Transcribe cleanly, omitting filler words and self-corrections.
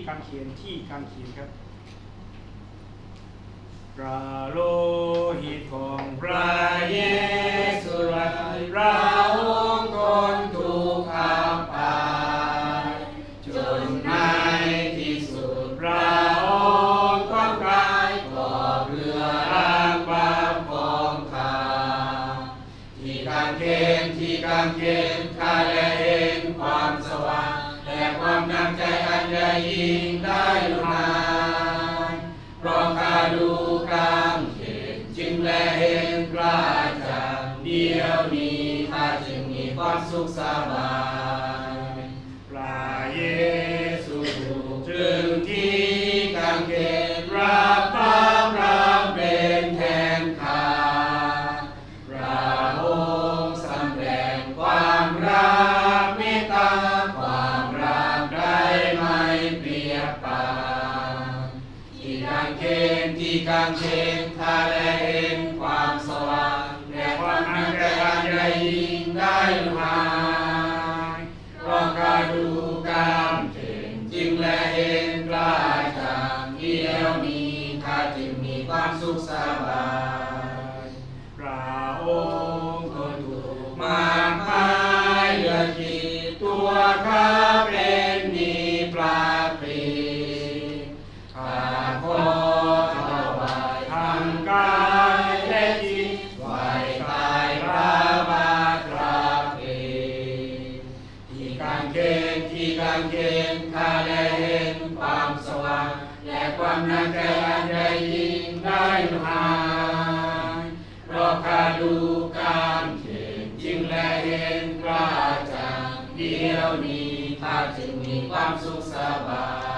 กางเขนครับพระโลหิตของพระเยซูพระองค์ทนถูกอาปายจนในที่สุดพระองค์ต้องกายก่อเรือล้างบาปของข้าที่กางเขนข้าได้เห็นความสว่างและความน้ำใจอันใหญ่ยิ่งได้ลุนานเพราะข้าดูกางเขนจึงและเห็นพระจันทร์เดียวนี้ข้าจึงมีความสุขสบายพระเยซูถูกตรึงที่กางเขนรับบาปรับเป็นแทนข้าพระองค์สำแดงความรักเมตตาความรักได้ไม่เปรียบปานที่กางเขนข้าได้เห็นความสว่างและความอันตรายใหญ่ยิ่งได้ลุหายเพราะข้าดูกางเขนจึงและเห็นพระจันทร์เดียวนี้ข้าจึงมีความสุขสบายพระองค์ทนทุกข์มากมายเหลือกี่ตัวข้าเป็นหนี้พระปรีข้าขอถวายทั้งกายและจิตไว้ใต้พระบาทพระเพทที่กางเขนข้าได้เห็นความสว่างและความน่าใจอันใหญ่ยิ่งได้ลุหายเพราะข้าดูกางเขนจึงและเห็นพระจันทร์เดียวนี้ข้าจึงมีความสุขสบาย